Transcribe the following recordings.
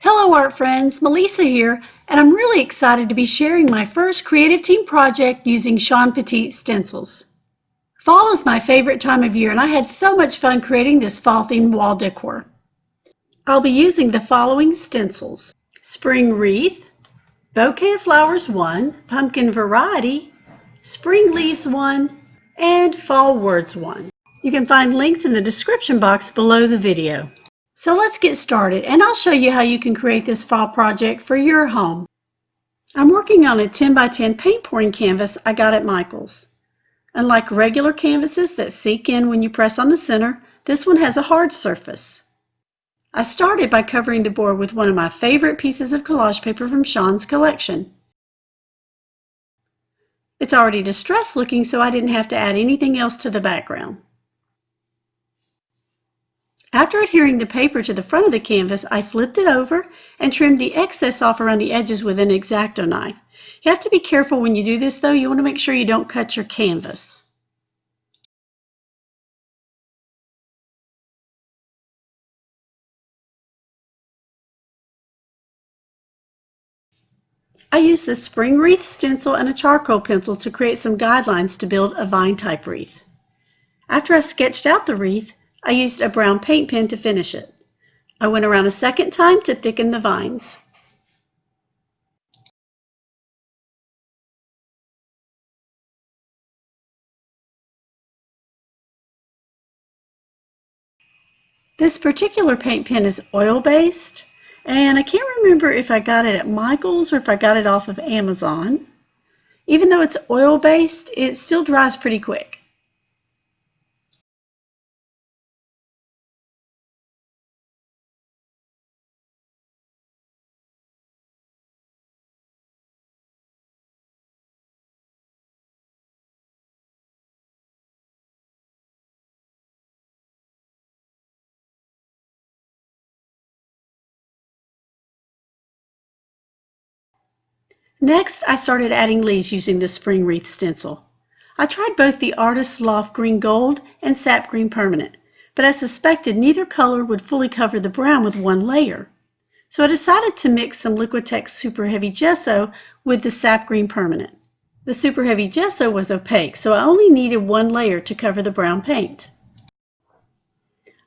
Hello art friends, Melisa here, and I'm really excited to be sharing my first creative team project using Shawn Petite Stencils. Fall is my favorite time of year and I had so much fun creating this fall themed wall decor. I'll be using the following stencils: Spring Wreath, Bouquet of Flowers 1, Pumpkin Variety, Spring Leaves 1, and Fall Words 1. You can find links in the description box below the video. So let's get started and I'll show you how you can create this fall project for your home. I'm working on a 10 by 10 paint pouring canvas I got at Michael's. Unlike regular canvases that sink in when you press on the center, this one has a hard surface. I started by covering the board with one of my favorite pieces of collage paper from Shawn's collection. It's already distressed looking, so I didn't have to add anything else to the background. After adhering the paper to the front of the canvas, I flipped it over and trimmed the excess off around the edges with an X-Acto knife. You have to be careful when you do this though. You want to make sure you don't cut your canvas. I used the Spring Wreath stencil and a charcoal pencil to create some guidelines to build a vine type wreath. After I sketched out the wreath, I used a brown paint pen to finish it. I went around a second time to thicken the vines. This particular paint pen is oil-based, and I can't remember if I got it at Michael's or if I got it off of Amazon. Even though it's oil-based, it still dries pretty quick. Next, I started adding leaves using the Spring Wreath stencil. I tried both the Artist Loft Green Gold and Sap Green Permanent, but I suspected neither color would fully cover the brown with one layer. So I decided to mix some Liquitex Super Heavy Gesso with the Sap Green Permanent. The Super Heavy Gesso was opaque, so I only needed one layer to cover the brown paint.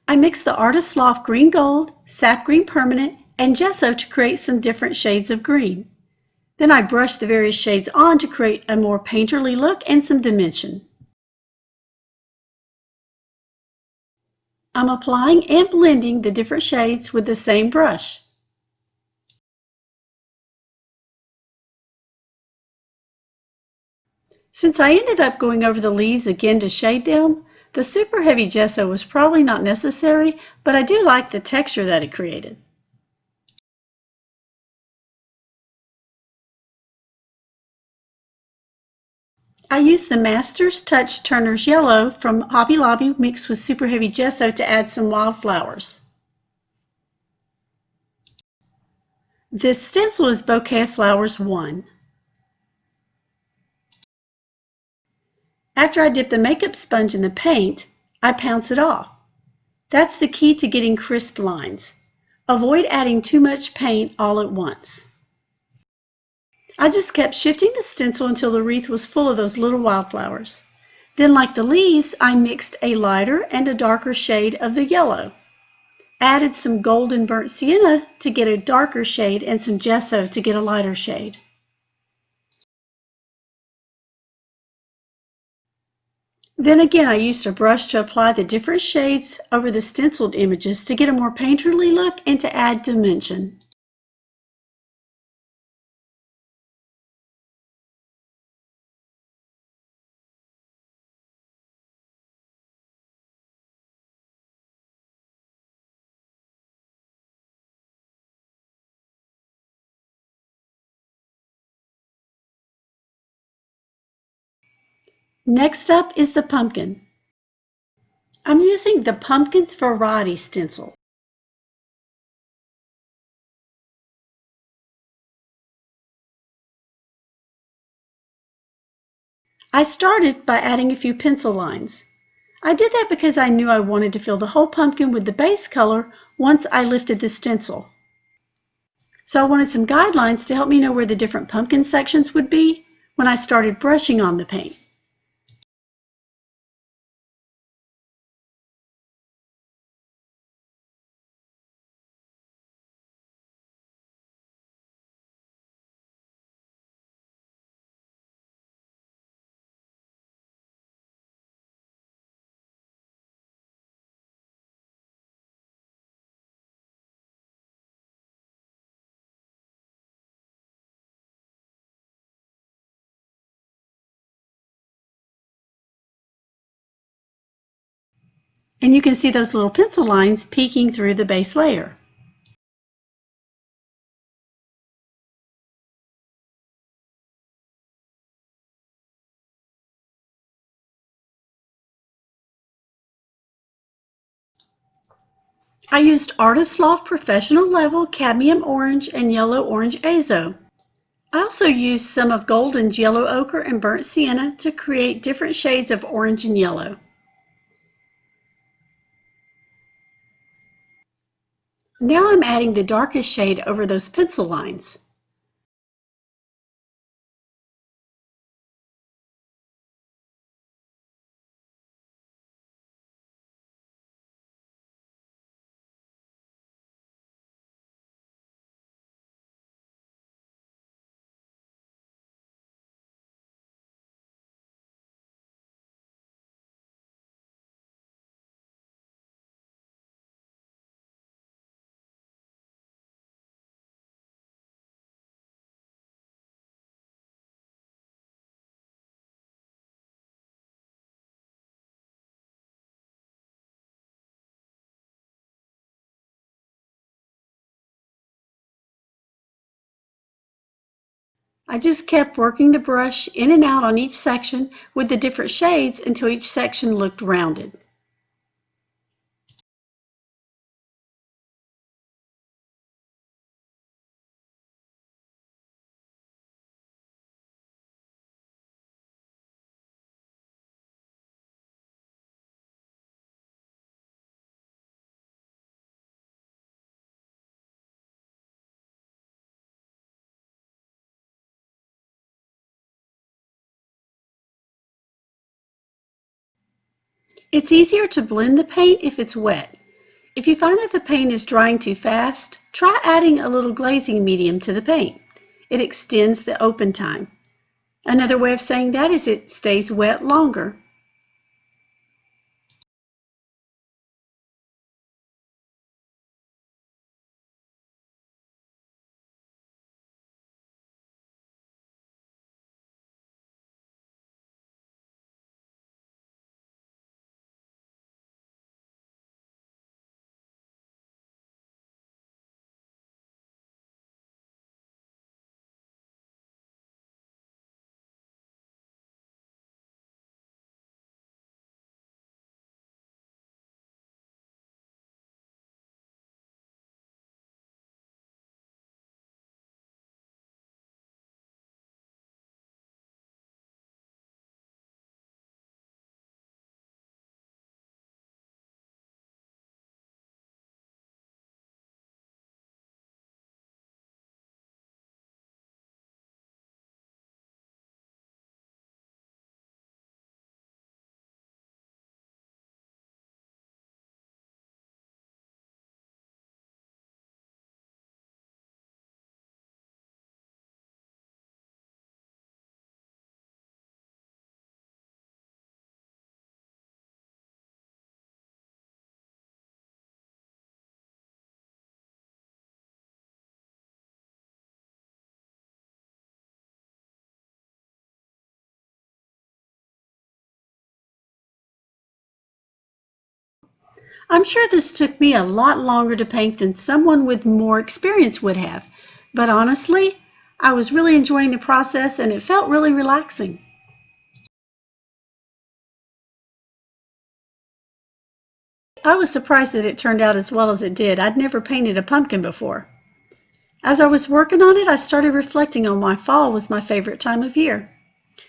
I mixed the Artist Loft Green Gold, Sap Green Permanent, and Gesso to create some different shades of green. Then I brushed the various shades on to create a more painterly look and some dimension. I'm applying and blending the different shades with the same brush. Since I ended up going over the leaves again to shade them, the Super Heavy Gesso was probably not necessary, but I do like the texture that it created. I used the Master's Touch Turner's Yellow from Hobby Lobby mixed with Super Heavy Gesso to add some wildflowers. This stencil is Bouquet of Flowers 1. After I dip the makeup sponge in the paint, I pounce it off. That's the key to getting crisp lines. Avoid adding too much paint all at once. I just kept shifting the stencil until the wreath was full of those little wildflowers. Then, like the leaves, I mixed a lighter and a darker shade of the yellow. Added some golden burnt sienna to get a darker shade and some gesso to get a lighter shade. Then again, I used a brush to apply the different shades over the stenciled images to get a more painterly look and to add dimension. Next up is the pumpkin. I'm using the Pumpkin's Variety stencil. I started by adding a few pencil lines. I did that because I knew I wanted to fill the whole pumpkin with the base color once I lifted the stencil. So I wanted some guidelines to help me know where the different pumpkin sections would be when I started brushing on the paint. And you can see those little pencil lines peeking through the base layer. I used Artist Loft Professional Level Cadmium Orange and Yellow Orange Azo. I also used some of Golden's Yellow Ochre and Burnt Sienna to create different shades of orange and yellow. Now I'm adding the darkest shade over those pencil lines. I just kept working the brush in and out on each section with the different shades until each section looked rounded. It's easier to blend the paint if it's wet. If you find that the paint is drying too fast, try adding a little glazing medium to the paint. It extends the open time. Another way of saying that is it stays wet longer. I'm sure this took me a lot longer to paint than someone with more experience would have, but honestly, I was really enjoying the process and it felt really relaxing. I was surprised that it turned out as well as it did. I'd never painted a pumpkin before. As I was working on it, I started reflecting on why fall was my favorite time of year.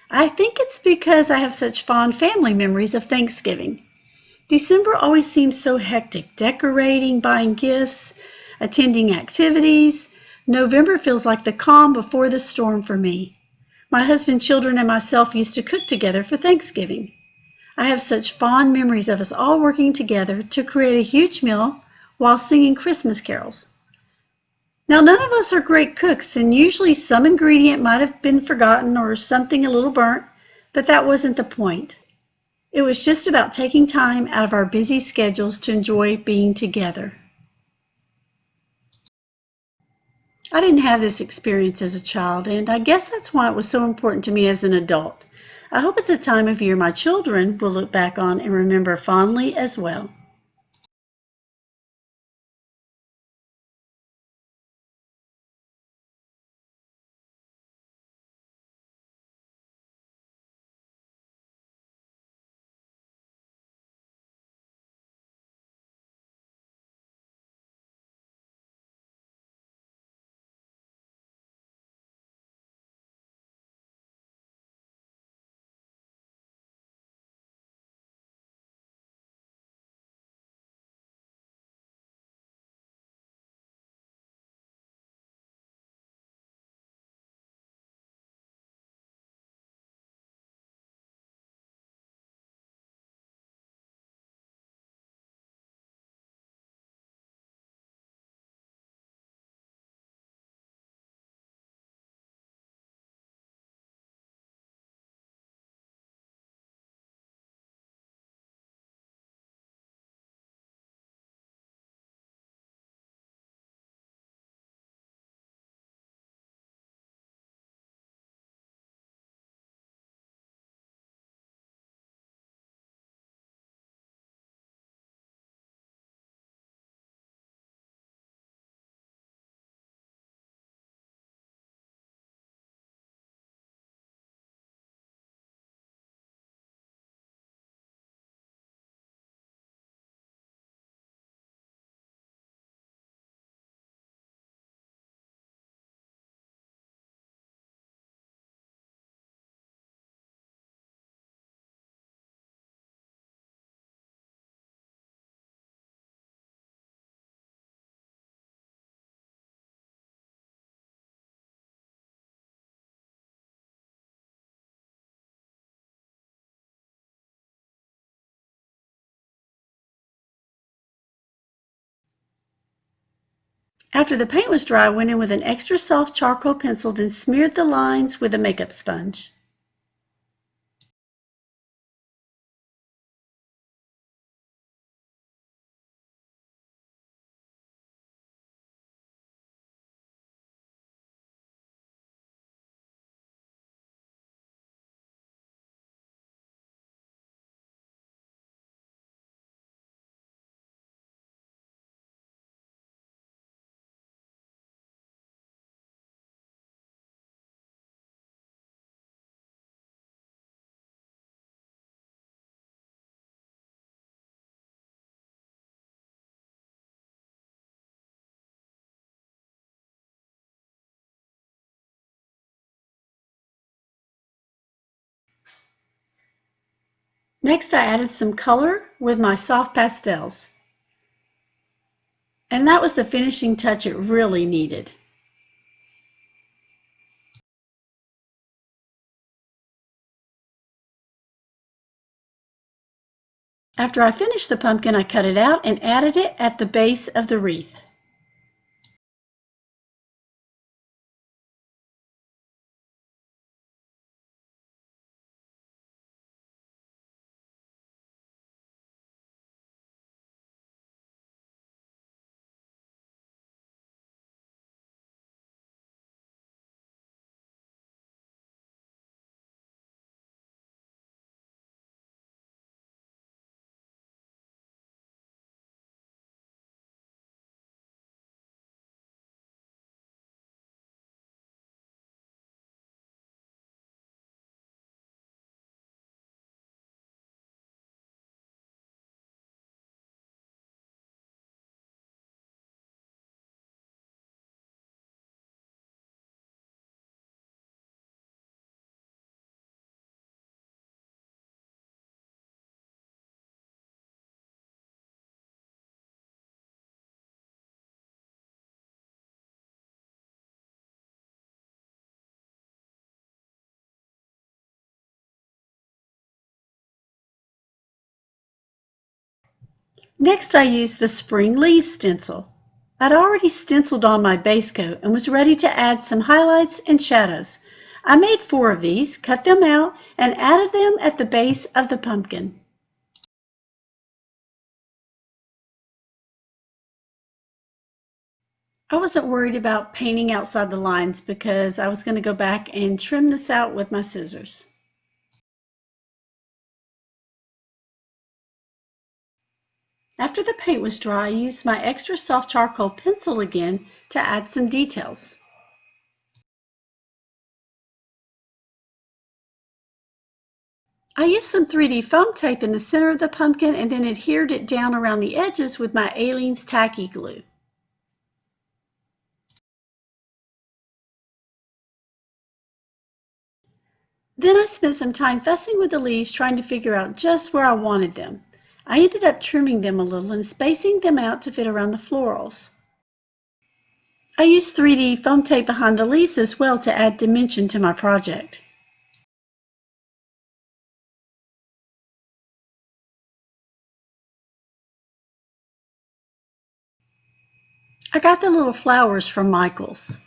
I think it's because I have such fond family memories of Thanksgiving. December always seems so hectic, decorating, buying gifts, attending activities, November feels like the calm before the storm for me. My husband, children, and myself used to cook together for Thanksgiving. I have such fond memories of us all working together to create a huge meal while singing Christmas carols. Now, none of us are great cooks, and usually some ingredient might have been forgotten or something a little burnt, but that wasn't the point. It was just about taking time out of our busy schedules to enjoy being together. I didn't have this experience as a child, and I guess that's why it was so important to me as an adult. I hope it's a time of year my children will look back on and remember fondly as well. After the paint was dry, I went in with an extra soft charcoal pencil, then smeared the lines with a makeup sponge. Next, I added some color with my soft pastels. And that was the finishing touch it really needed. After I finished the pumpkin, I cut it out and added it at the base of the wreath. Next, I used the Spring Leaves stencil. I'd already stenciled on my base coat and was ready to add some highlights and shadows. I made 4 of these, cut them out, and added them at the base of the pumpkin. I wasn't worried about painting outside the lines because I was going to go back and trim this out with my scissors. After the paint was dry, I used my extra soft charcoal pencil again to add some details. I used some 3D foam tape in the center of the pumpkin and then adhered it down around the edges with my Aleene's tacky glue. Then I spent some time fussing with the leaves trying to figure out just where I wanted them. I ended up trimming them a little and spacing them out to fit around the florals. I used 3D foam tape behind the leaves as well to add dimension to my project. I got the little flowers from Michael's.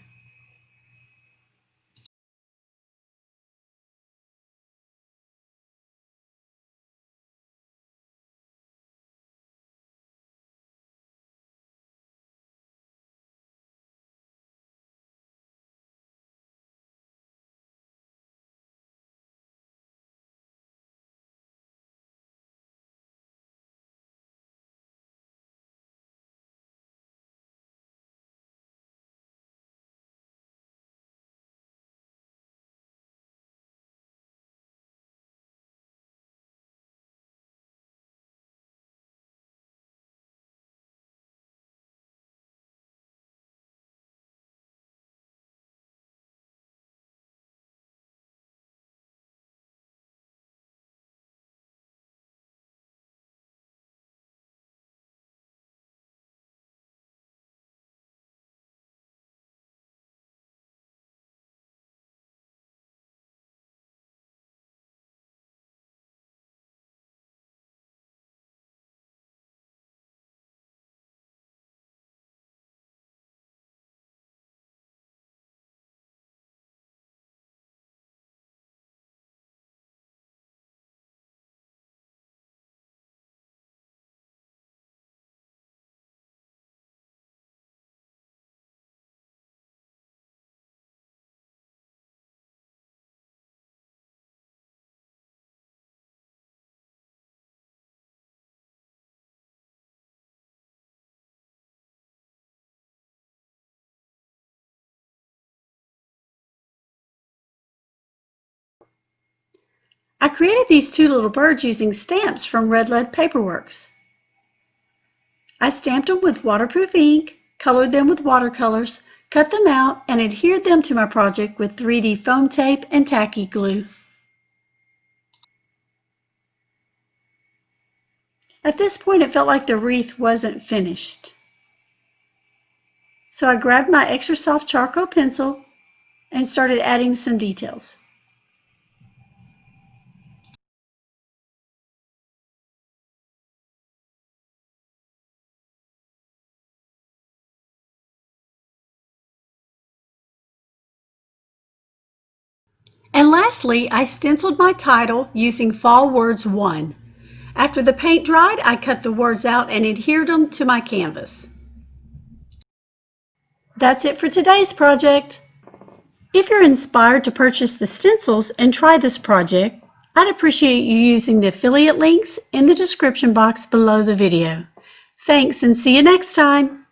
I created these 2 little birds using stamps from Red Lead Paperworks. I stamped them with waterproof ink, colored them with watercolors, cut them out, and adhered them to my project with 3D foam tape and tacky glue. At this point, it felt like the wreath wasn't finished. So I grabbed my extra soft charcoal pencil and started adding some details. And lastly, I stenciled my title using Fall Words 1. After the paint dried, I cut the words out and adhered them to my canvas. That's it for today's project. If you're inspired to purchase the stencils and try this project, I'd appreciate you using the affiliate links in the description box below the video. Thanks and see you next time.